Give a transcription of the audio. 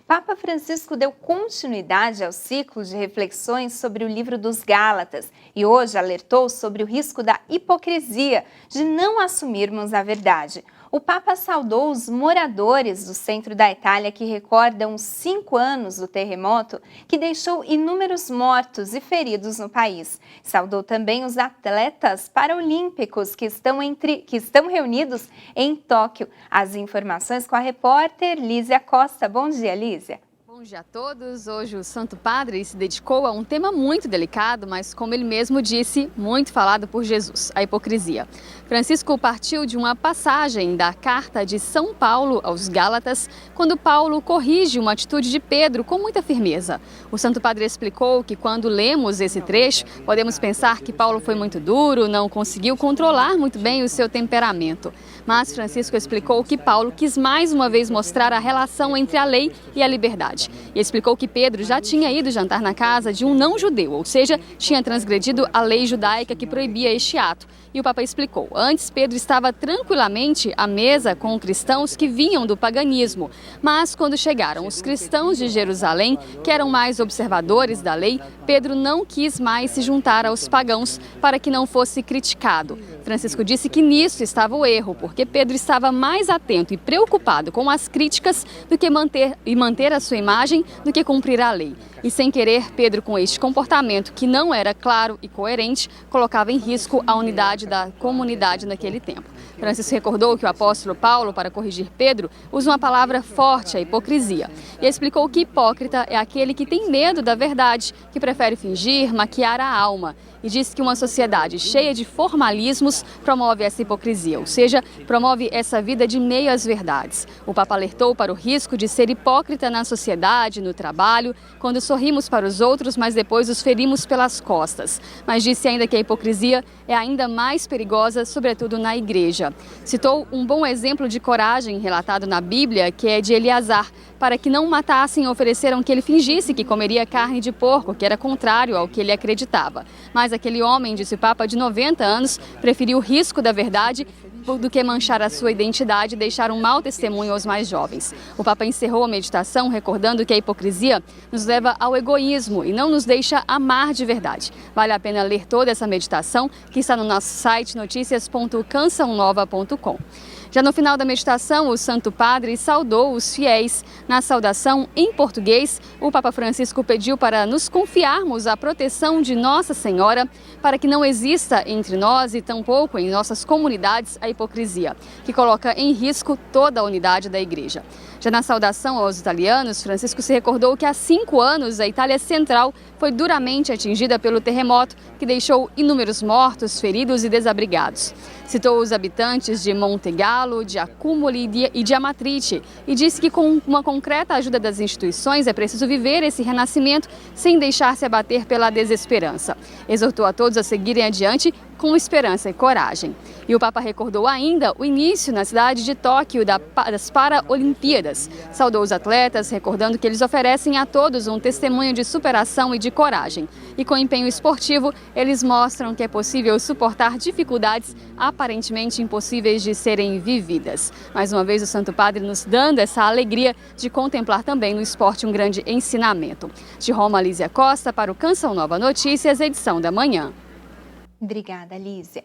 Papa Francisco deu continuidade ao ciclo de reflexões sobre o livro dos Gálatas e hoje alertou sobre o risco da hipocrisia, de não assumirmos a verdade. O Papa saudou os moradores do centro da Itália que recordam os 5 anos do terremoto que deixou inúmeros mortos e feridos no país. Saudou também os atletas paralímpicos que estão reunidos em Tóquio. As informações com a repórter Lísia Costa. Bom dia, Lísia. Bom dia a todos. Hoje o Santo Padre se dedicou a um tema muito delicado, mas como ele mesmo disse, muito falado por Jesus, a hipocrisia. Francisco partiu de uma passagem da carta de São Paulo aos Gálatas, quando Paulo corrige uma atitude de Pedro com muita firmeza. O Santo Padre explicou que quando lemos esse trecho, podemos pensar que Paulo foi muito duro, não conseguiu controlar muito bem o seu temperamento. Mas Francisco explicou que Paulo quis mais uma vez mostrar a relação entre a lei e a liberdade. E explicou que Pedro já tinha ido jantar na casa de um não-judeu, ou seja, tinha transgredido a lei judaica que proibia este ato. E o Papa explicou, antes Pedro estava tranquilamente à mesa com cristãos que vinham do paganismo, mas quando chegaram os cristãos de Jerusalém, que eram mais observadores da lei, Pedro não quis mais se juntar aos pagãos para que não fosse criticado. Francisco disse que nisso estava o erro, porque Pedro estava mais atento e preocupado com as críticas do que manter a sua imagem do que cumprir a lei. E sem querer, Pedro, com este comportamento que não era claro e coerente, colocava em risco a unidade da comunidade naquele tempo. Francisco recordou que o apóstolo Paulo, para corrigir Pedro, usa uma palavra forte, a hipocrisia. E explicou que hipócrita é aquele que tem medo da verdade, que prefere fingir, maquiar a alma. E disse que uma sociedade cheia de formalismos promove essa hipocrisia, ou seja, promove essa vida de meias verdades. O Papa alertou para o risco de ser hipócrita na sociedade, no trabalho, quando sorrimos para os outros, mas depois os ferimos pelas costas. Mas disse ainda que a hipocrisia é ainda mais perigosa, sobretudo na igreja. Citou um bom exemplo de coragem relatado na Bíblia, que é de Eleazar. Para que não matassem, ofereceram que ele fingisse que comeria carne de porco, que era contrário ao que ele acreditava. Mas aquele homem, disse o Papa, de 90 anos, preferiu o risco da verdade do que manchar a sua identidade e deixar um mau testemunho aos mais jovens. O Papa encerrou a meditação recordando que a hipocrisia nos leva ao egoísmo e não nos deixa amar de verdade. Vale a pena ler toda essa meditação que está no nosso site noticias.cançãonova.com. Já no final da meditação, o Santo Padre saudou os fiéis. Na saudação em português, o Papa Francisco pediu para nos confiarmos à proteção de Nossa Senhora, para que não exista entre nós e tampouco em nossas comunidades a hipocrisia, que coloca em risco toda a unidade da Igreja. Já na saudação aos italianos, Francisco se recordou que há 5 anos a Itália Central foi duramente atingida pelo terremoto, que deixou inúmeros mortos, feridos e desabrigados. Citou os habitantes de Montegallo, de Accumoli e de Amatrice e disse que com uma concreta ajuda das instituições é preciso viver esse renascimento sem deixar-se abater pela desesperança. Exortou a todos a seguirem adiante com esperança e coragem. E o Papa recordou ainda o início na cidade de Tóquio das Paralimpíadas. Saudou os atletas, recordando que eles oferecem a todos um testemunho de superação e de coragem. E com empenho esportivo, eles mostram que é possível suportar dificuldades aparentemente impossíveis de serem vividas. Mais uma vez, o Santo Padre nos dando essa alegria de contemplar também no esporte um grande ensinamento. De Roma, Lísia Costa, para o Canção Nova Notícias, edição da manhã. Obrigada, Lísia.